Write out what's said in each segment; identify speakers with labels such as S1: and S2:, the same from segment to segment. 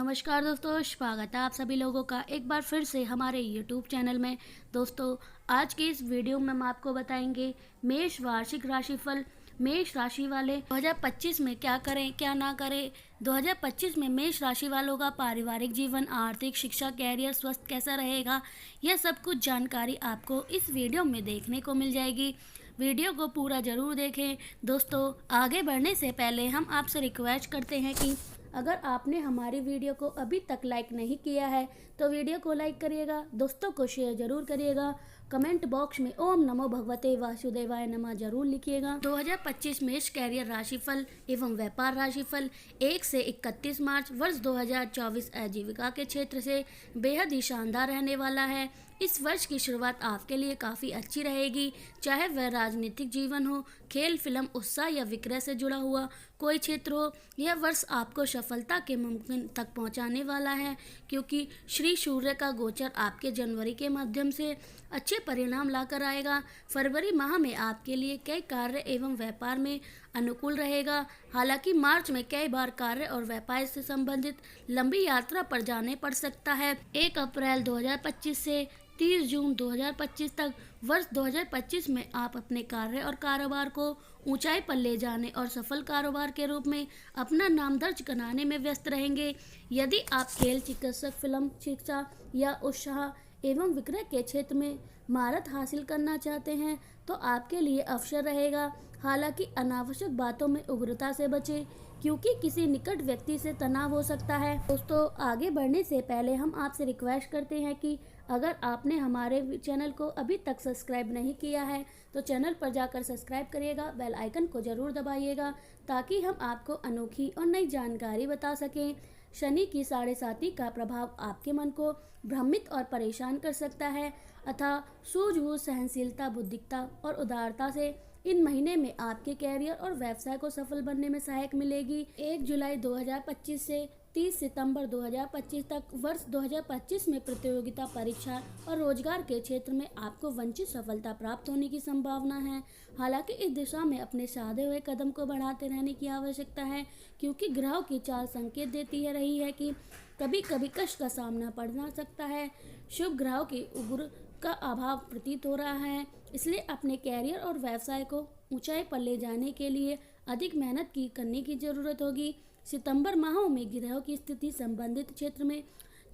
S1: नमस्कार दोस्तों, स्वागत है आप सभी लोगों का एक बार फिर से हमारे यूट्यूब चैनल में। दोस्तों, आज के इस वीडियो में हम आपको बताएंगे मेष वार्षिक राशिफल। मेष राशि वाले 2025 में क्या करें क्या ना करें। 2025 में मेष राशि वालों का पारिवारिक जीवन, आर्थिक, शिक्षा, कैरियर, स्वास्थ्य कैसा रहेगा, यह सब कुछ जानकारी आपको इस वीडियो में देखने को मिल जाएगी। वीडियो को पूरा ज़रूर देखें। दोस्तों, आगे बढ़ने से पहले हम आपसे रिक्वेस्ट करते हैं कि अगर आपने हमारी वीडियो को अभी तक लाइक नहीं किया है तो वीडियो को लाइक करिएगा, दोस्तों को शेयर जरूर करिएगा, कमेंट बॉक्स में ओम नमो भगवते वासुदेवाय नमः जरूर लिखिएगा। 2025 मेष कैरियर राशिफल एवं व्यापार राशिफल 1 से 31 मार्च वर्ष 2024 आजीविका के क्षेत्र से बेहद ही शानदार रहने वाला है। इस वर्ष की शुरुआत आपके लिए काफ़ी अच्छी रहेगी, चाहे वह राजनीतिक जीवन हो, खेल, फिल्म, उत्साह या विक्रय से जुड़ा हुआ कोई क्षेत्र हो। यह वर्ष आपको सफलता के मुमकिन तक पहुंचाने वाला है, क्योंकि श्री सूर्य का गोचर आपके जनवरी के माध्यम से अच्छे परिणाम लाकर आएगा। फरवरी माह में आपके लिए कई कार्य एवं व्यापार में अनुकूल रहेगा। हालांकि मार्च में कई बार कार्य और व्यापार से संबंधित लंबी यात्रा पर जाने पड़ सकता है। 1 अप्रैल 2025 से 30 जून 2025 तक वर्ष 2025 में आप अपने कार्य और कारोबार को ऊंचाई पर ले जाने और सफल कारोबार के रूप में अपना नाम दर्ज कराने में व्यस्त रहेंगे। यदि आप खेल, चिकित्सक, फिल्म, शिक्षा या उत्साह एवं विक्रय के क्षेत्र में महारत हासिल करना चाहते हैं तो आपके लिए अवसर रहेगा। हालांकि अनावश्यक बातों में उग्रता से बचें, क्योंकि किसी निकट व्यक्ति से तनाव हो सकता है। दोस्तों, आगे बढ़ने से पहले हम आपसे रिक्वेस्ट करते हैं कि अगर आपने हमारे चैनल को अभी तक सब्सक्राइब नहीं किया है तो चैनल पर जाकर सब्सक्राइब करिएगा, बेल आइकन को ज़रूर दबाइएगा ताकि हम आपको अनोखी और नई जानकारी बता सकें। शनि की 7.5 का प्रभाव आपके मन को भ्रमित और परेशान कर सकता है, अतः सूझबूझ, सहनशीलता, बुद्धिमत्ता और उदारता से इन महीने में आपके कैरियर और व्यवसाय को सफल बनने में सहायक मिलेगी। 1 जुलाई 2025 से 30 सितंबर 2025 तक वर्ष 2025 में प्रतियोगिता, परीक्षा और रोजगार के क्षेत्र में आपको वंचित सफलता प्राप्त होने की संभावना है। हालांकि इस दिशा में अपने साधे हुए कदम को बढ़ाते रहने की आवश्यकता है, क्योंकि ग्रहों की चाल संकेत देती है रही है कि कभी कभी कष्ट का सामना पड़ना सकता है। शुभ ग्रहों की उग्र का अभाव प्रतीत हो रहा है, इसलिए अपने कैरियर और व्यवसाय को ऊंचाई पर ले जाने के लिए अधिक मेहनत करने की जरूरत होगी। सितंबर माह में ग्रहों की स्थिति संबंधित क्षेत्र में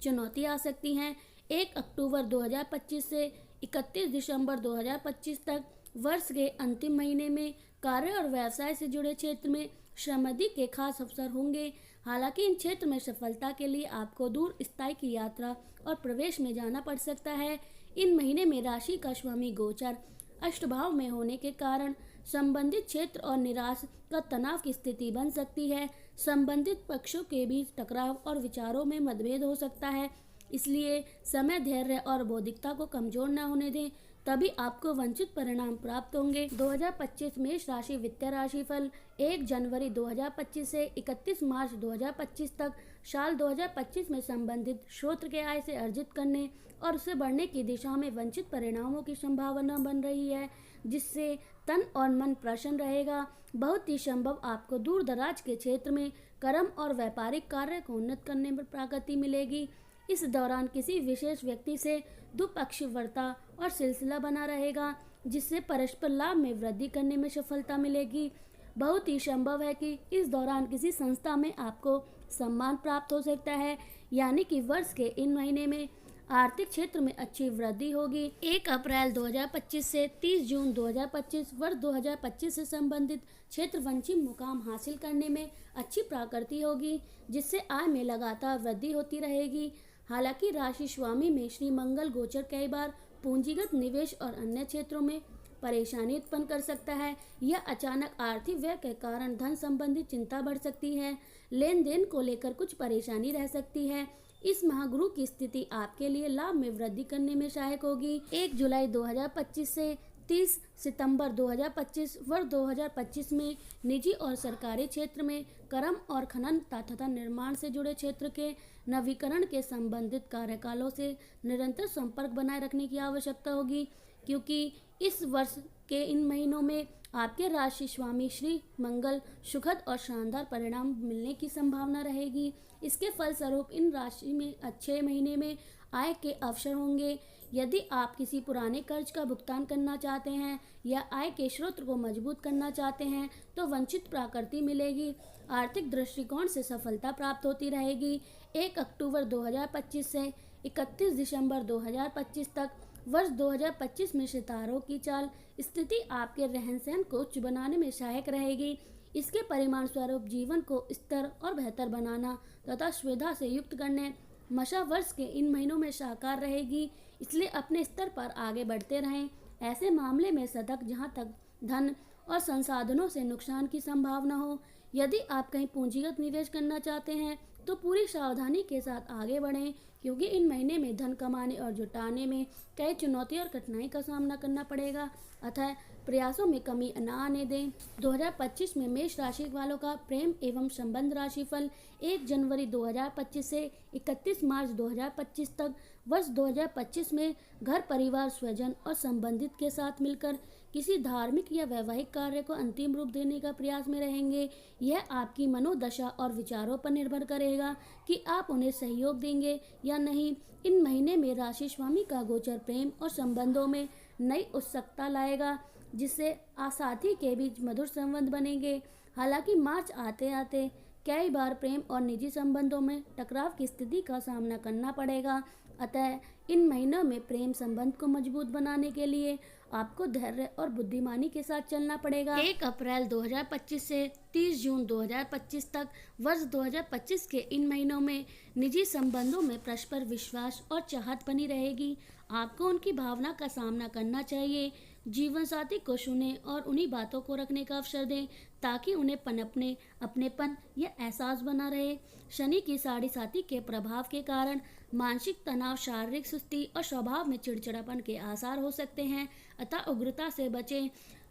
S1: चुनौती आ सकती हैं। 1 अक्टूबर 2025 से 31 दिसंबर 2025 तक वर्ष के अंतिम महीने में कार्य और व्यवसाय से जुड़े क्षेत्र में समृद्धि के खास अवसर होंगे। हालांकि इन क्षेत्र में सफलता के लिए आपको दूर स्थायी की यात्रा और प्रवेश में जाना पड़ सकता है। इन महीने में राशि का स्वामी गोचर अष्टभाव में होने के कारण संबंधित क्षेत्र और निराश का तनाव की स्थिति बन सकती है। संबंधित पक्षों के बीच टकराव और विचारों में मतभेद हो सकता है, इसलिए समय, धैर्य और बौद्धिकता को कमजोर न होने दें, तभी आपको वांछित परिणाम प्राप्त होंगे। 2025 मेष राशि वित्तीय राशिफल 1 जनवरी 2025 से 31 मार्च 2025 तक साल 2025 में संबंधित स्रोत के आय से अर्जित करने और उसे बढ़ने की दिशा में वांछित परिणामों की संभावना बन रही है, जिससे तन और मन प्रसन्न रहेगा। बहुत ही संभव आपको दूर दराज के क्षेत्र में कर्म और व्यापारिक कार्य को उन्नत करने में प्रगति मिलेगी। इस दौरान किसी विशेष व्यक्ति से द्विपक्षीय वार्ता और सिलसिला बना रहेगा, जिससे परस्पर लाभ में वृद्धि करने में सफलता मिलेगी। बहुत ही संभव है कि इस दौरान किसी संस्था में आपको सम्मान प्राप्त हो सकता है, यानी कि वर्ष के इन महीने में आर्थिक क्षेत्र में अच्छी वृद्धि होगी। 1 अप्रैल 2025 से 30 जून 2025 वर्ष 2025 से संबंधित क्षेत्र वंचित मुकाम हासिल करने में अच्छी प्रकृति होगी, जिससे आय में लगातार वृद्धि होती रहेगी। हालांकि राशि स्वामी में श्री मंगल गोचर कई बार पूंजीगत निवेश और अन्य क्षेत्रों में परेशानी उत्पन्न कर सकता है। यह अचानक आर्थिक व्यय के कारण धन संबंधी चिंता बढ़ सकती है। लेन देन को लेकर कुछ परेशानी रह सकती है। इस माह गुरु की स्थिति आपके लिए लाभ में वृद्धि करने में सहायक होगी। 1 जुलाई 2025 से 30 सितंबर 2025 वर्ष 2025 में निजी और सरकारी क्षेत्र में कर्म और खनन तथा निर्माण से जुड़े क्षेत्र के नवीकरण के संबंधित कार्यकालों से निरंतर संपर्क बनाए रखने की आवश्यकता होगी, क्योंकि इस वर्ष के इन महीनों में आपके राशि स्वामी श्री मंगल सुखद और शानदार परिणाम मिलने की संभावना रहेगी। इसके फलस्वरूप इन राशि में अच्छे महीने में आय के अवसर होंगे। यदि आप किसी पुराने कर्ज का भुगतान करना चाहते हैं या आय के स्रोत को मजबूत करना चाहते हैं तो वंचित प्राकृति मिलेगी। आर्थिक दृष्टिकोण से सफलता प्राप्त होती रहेगी। 1 अक्टूबर 2025 से 31 दिसंबर 2025 तक वर्ष 2025 में सितारों की चाल स्थिति आपके रहन सहन को उच्च बनाने में सहायक रहेगी। इसके परिणाम स्वरूप जीवन को स्थिर और बेहतर बनाना तथा सुविधा से युक्त करने मशा वर्ष के इन महीनों में साकार रहेगी। इसलिए अपने स्तर पर आगे बढ़ते रहें। ऐसे मामले में सतर्क जहां तक धन और संसाधनों से नुकसान की संभावना हो। यदि आप कहीं पूंजीगत निवेश करना चाहते हैं तो पूरी सावधानी के साथ आगे बढ़ें, क्योंकि इन महीने में धन कमाने और जुटाने में कई चुनौतियों और कठिनाई का सामना करना पड़ेगा, अतः प्रयासों में कमी न आने दें। 2025 में मेष राशि वालों का प्रेम एवं संबंध राशिफल 1 जनवरी 2025 से 31 मार्च 2025 तक। वर्ष 2025 में घर परिवार स्वजन और संबंधित के साथ मिलकर किसी धार्मिक या वैवाहिक कार्य को अंतिम रूप देने का प्रयास में रहेंगे। यह आपकी मनोदशा और विचारों पर निर्भर करेगा कि आप उन्हें सहयोग देंगे या नहीं। इन महीने में राशि स्वामी का गोचर प्रेम और संबंधों में नई उत्सुकता लाएगा, जिससे साथी के बीच मधुर संबंध बनेंगे। हालांकि मार्च आते आते कई बार प्रेम और निजी संबंधों में टकराव की स्थिति का सामना करना पड़ेगा, अतः इन महीनों में प्रेम संबंध को मजबूत बनाने के लिए आपको धैर्य और बुद्धिमानी के साथ चलना पड़ेगा। 1 अप्रैल 2025 से 30 जून 2025 तक वर्ष 2025 के इन महीनों में निजी संबंधों में परस्पर विश्वास और चाहत बनी रहेगी। आपको उनकी भावना का सामना करना चाहिए। जीवन साथी को सुने और उन्हीं बातों को रखने का अवसर दें ताकि उन्हें पनपने अपनेपन या एहसास बना रहे। शनि की साढ़े साथी के प्रभाव के कारण मानसिक तनाव, शारीरिक सुस्ती और स्वभाव में चिड़चिड़ापन के आसार हो सकते हैं, अतः उग्रता से बचें।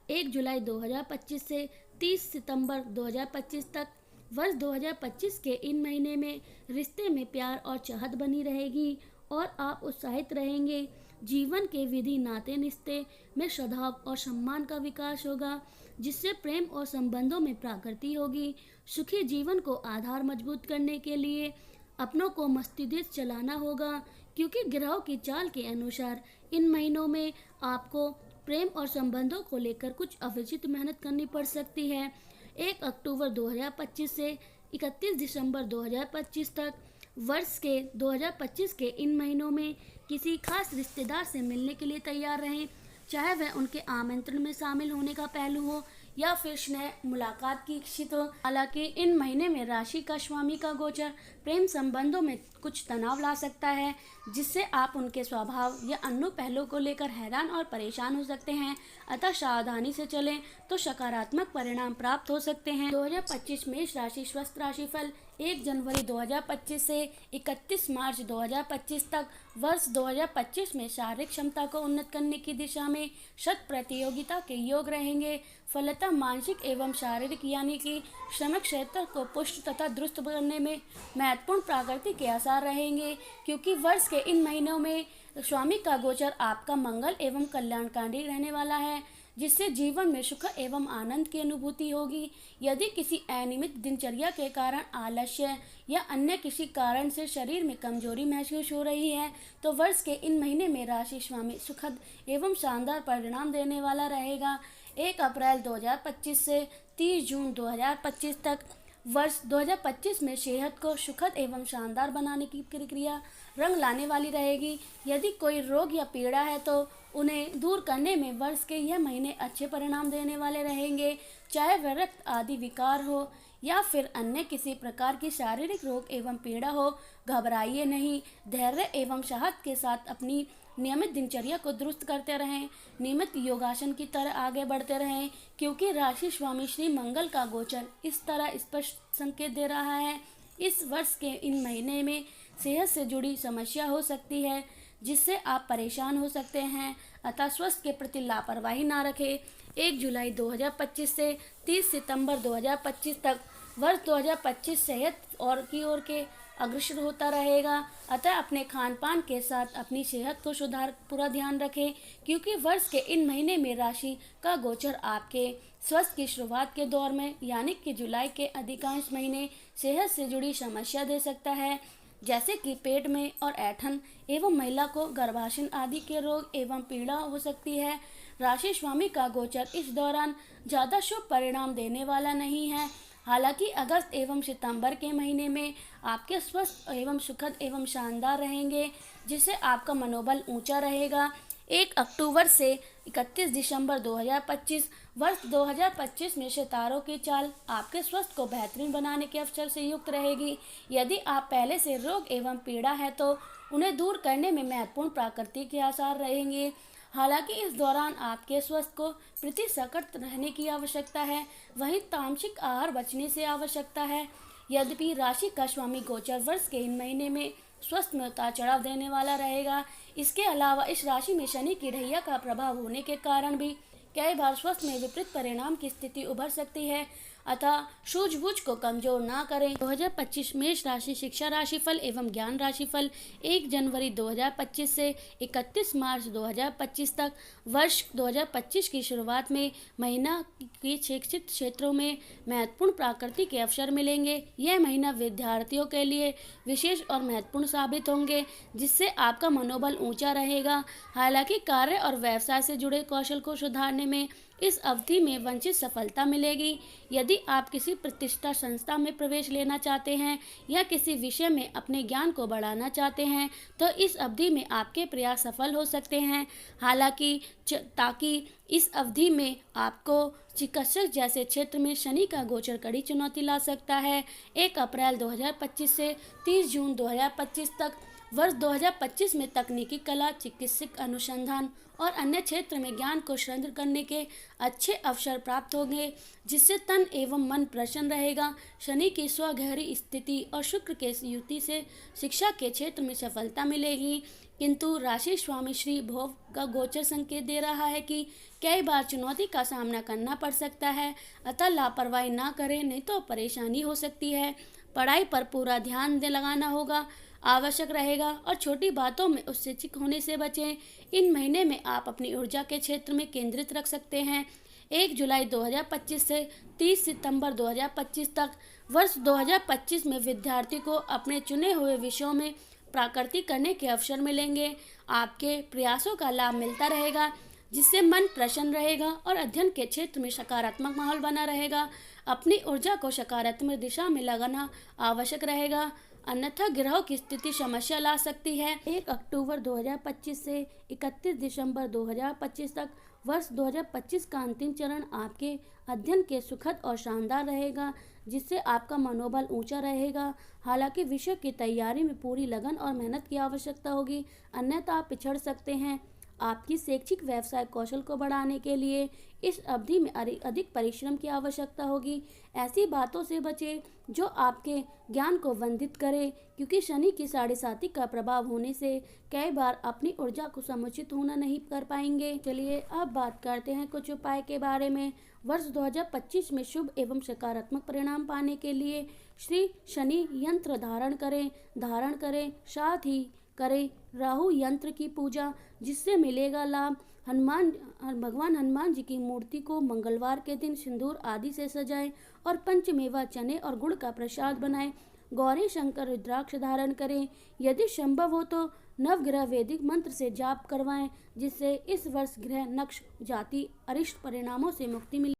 S1: 1 जुलाई 2025 से 30 सितंबर 2025 तक वर्ष 2025 के इन महीने में रिश्ते में प्यार और चाहत बनी रहेगी और आप उत्साहित रहेंगे। जीवन के विधि नाते रिश्ते में सद्भाव और सम्मान का विकास होगा, जिससे प्रेम और संबंधों में प्रकृति होगी। सुखी जीवन को आधार मजबूत करने के लिए अपनों को मस्तिष्क चलाना होगा, क्योंकि ग्रहों की चाल के अनुसार इन महीनों में आपको प्रेम और संबंधों को लेकर कुछ अविचित मेहनत करनी पड़ सकती है। 1 अक्टूबर 2025 से 31 दिसंबर 2025 तक वर्ष के 2025 के इन महीनों में किसी खास रिश्तेदार से मिलने के लिए तैयार रहें, चाहे वह उनके आमंत्रण में शामिल होने का पहलू हो या फिर स्नेह मुलाकात की इच्छित हो। हालांकि इन महीने में राशि का स्वामी का गोचर प्रेम संबंधों में कुछ तनाव ला सकता है, जिससे आप उनके स्वभाव या अन्य पहलुओं को लेकर हैरान और परेशान हो सकते हैं, अतः सावधानी से चलें तो सकारात्मक परिणाम प्राप्त हो सकते हैं। 2025 मेष राशि स्वस्थ राशिफल 1 जनवरी 2025 से 31 मार्च 2025 तक। वर्ष 2025 में शारीरिक क्षमता को उन्नत करने की दिशा में शत प्रतियोगिता के योग रहेंगे। फलतः मानसिक एवं शारीरिक यानी कि श्रमिक क्षेत्र को पुष्ट तथा दुरुस्त करने में महत्वपूर्ण प्रगति के आसार रहेंगे, क्योंकि वर्ष के इन महीनों में स्वामी का गोचर आपका मंगल एवं कल्याणकारी रहने वाला है, जिससे जीवन में सुख एवं आनंद की अनुभूति होगी। यदि किसी अनियमित दिनचर्या के कारण आलस्य या अन्य किसी कारण से शरीर में कमजोरी महसूस हो रही है तो वर्ष के इन महीने में राशि स्वामी सुखद एवं शानदार परिणाम देने वाला रहेगा। 1 अप्रैल 2025 से 30 जून 2025 तक वर्ष 2025 में सेहत को सुखद एवं शानदार बनाने की प्रक्रिया रंग लाने वाली रहेगी। यदि कोई रोग या पीड़ा है तो उन्हें दूर करने में वर्ष के यह महीने अच्छे परिणाम देने वाले रहेंगे, चाहे वह रक्त आदि विकार हो या फिर अन्य किसी प्रकार की शारीरिक रोग एवं पीड़ा हो। घबराइए नहीं, धैर्य एवं साहस के साथ अपनी नियमित दिनचर्या को दुरुस्त करते रहें। नियमित योगासन की तरह आगे बढ़ते रहें, क्योंकि राशि स्वामी श्री मंगल का गोचर इस तरह स्पष्ट संकेत दे रहा है। इस वर्ष के इन महीने में सेहत से जुड़ी समस्या हो सकती है, जिससे आप परेशान हो सकते हैं, अतः स्वास्थ्य के प्रति लापरवाही ना रखें। 1 जुलाई 2025 से 30 सितंबर 2025 तक वर्ष 2025 सेहत और की ओर के अग्रसर होता रहेगा। अतः अपने खान पान के साथ अपनी सेहत को सुधार पूरा ध्यान रखें, क्योंकि वर्ष के इन महीने में राशि का गोचर आपके स्वास्थ्य की शुरुआत के दौर में यानी कि जुलाई के अधिकांश महीने सेहत से जुड़ी समस्या दे सकता है, जैसे कि पेट में और ऐंठन एवं महिला को गर्भाशय आदि के रोग एवं पीड़ा हो सकती है। राशि स्वामी का गोचर इस दौरान ज़्यादा शुभ परिणाम देने वाला नहीं है। हालांकि अगस्त एवं सितंबर के महीने में आपके स्वस्थ एवं सुखद एवं शानदार रहेंगे, जिससे आपका मनोबल ऊंचा रहेगा। 1 अक्टूबर से 31 दिसंबर 2025 वर्ष 2025 में सितारों की चाल आपके स्वास्थ्य को बेहतरीन बनाने के अवसर से युक्त रहेगी। यदि आप पहले से रोग एवं पीड़ा है तो उन्हें दूर करने में महत्वपूर्ण प्रकृति के आसार रहेंगे। हालांकि इस दौरान आपके स्वास्थ्य को प्रति सतर्क रहने की आवश्यकता है, वहीं तामसिक आहार बचने से आवश्यकता है। यद्यपि राशि का स्वामी गोचर वर्ष के इन महीने में स्वास्थ्य में उतार चढ़ाव देने वाला रहेगा। इसके अलावा इस राशि में शनि की ढैया का प्रभाव होने के कारण भी कई बार स्वास्थ्य में विपरीत परिणाम की स्थिति उभर सकती है, अतः सूझबूझ को कमजोर ना करें। 2025 मेष राशि शिक्षा राशिफल एवं ज्ञान राशिफल 1 जनवरी 2025 से 31 मार्च 2025 तक। वर्ष 2025 की शुरुआत में महीना की शैक्षिक क्षेत्रों में महत्वपूर्ण प्राकृति के अवसर मिलेंगे। यह महीना विद्यार्थियों के लिए विशेष और महत्वपूर्ण साबित होंगे, जिससे आपका मनोबल ऊंचा रहेगा। हालांकि कार्य और व्यवसाय से जुड़े कौशल को सुधारने में इस अवधि में वंचित सफलता मिलेगी। यदि आप किसी प्रतिष्ठा संस्था में प्रवेश लेना चाहते हैं या किसी विषय में अपने ज्ञान को बढ़ाना चाहते हैं तो इस अवधि में आपके प्रयास सफल हो सकते हैं। हालांकि ताकि इस अवधि में आपको चिकित्सक जैसे क्षेत्र में शनि का गोचर कड़ी चुनौती ला सकता है। 1 अप्रैल 2025 से 30 जून 2025 तक वर्ष 2025 में तकनीकी कला, चिकित्सक अनुसंधान और अन्य क्षेत्र में ज्ञान को समृद्ध करने के अच्छे अवसर प्राप्त होंगे, जिससे तन एवं मन प्रसन्न रहेगा। शनि की स्वगहरी स्थिति और शुक्र के युति से शिक्षा के क्षेत्र में सफलता मिलेगी, किंतु राशि स्वामी श्री भोग का गोचर संकेत दे रहा है कि कई बार चुनौती का सामना करना पड़ सकता है, अतः लापरवाही ना करें, नहीं तो परेशानी हो सकती है। पढ़ाई पर पूरा ध्यान लगाना होगा आवश्यक रहेगा और छोटी बातों में उत्तेजित होने से बचें। इन महीने में आप अपनी ऊर्जा के क्षेत्र में केंद्रित रख सकते हैं। 1 जुलाई 2025 से 30 सितंबर 2025 तक वर्ष 2025 में विद्यार्थी को अपने चुने हुए विषयों में प्रगति करने के अवसर मिलेंगे। आपके प्रयासों का लाभ मिलता रहेगा, जिससे मन प्रसन्न रहेगा और अध्ययन के क्षेत्र में सकारात्मक माहौल बना रहेगा। अपनी ऊर्जा को सकारात्मक दिशा में लगाना आवश्यक रहेगा, अन्यथा ग्रहों की स्थिति समस्या ला सकती है। 1 अक्टूबर 2025 से 31 दिसंबर 2025 तक वर्ष 2025 का अंतिम चरण आपके अध्ययन के सुखद और शानदार रहेगा, जिससे आपका मनोबल ऊंचा रहेगा। हालांकि विषय की तैयारी में पूरी लगन और मेहनत की आवश्यकता होगी, अन्यथा आप पिछड़ सकते हैं। आपकी शैक्षिक व्यवसाय कौशल को बढ़ाने के लिए इस अवधि में अधिक परिश्रम की आवश्यकता होगी। ऐसी बातों से बचें जो आपके ज्ञान को वंचित करे, क्योंकि शनि की 7.5 का प्रभाव होने से कई बार अपनी ऊर्जा को समुचित होना नहीं कर पाएंगे। चलिए अब बात करते हैं कुछ उपाय के बारे में। वर्ष 2025 में शुभ एवं सकारात्मक परिणाम पाने के लिए श्री शनि यंत्र धारण करें, साथ ही करें राहु यंत्र की पूजा, जिससे मिलेगा लाभ। भगवान हनुमान जी की मूर्ति को मंगलवार के दिन सिंदूर आदि से सजाएं और पंचमेवा चने और गुड़ का प्रसाद बनाएं। गौरी शंकर रुद्राक्ष धारण करें। यदि संभव हो तो नवग्रह वैदिक मंत्र से जाप करवाएं, जिससे इस वर्ष ग्रह नक्ष जाति अरिष्ट परिणामों से मुक्ति मिले।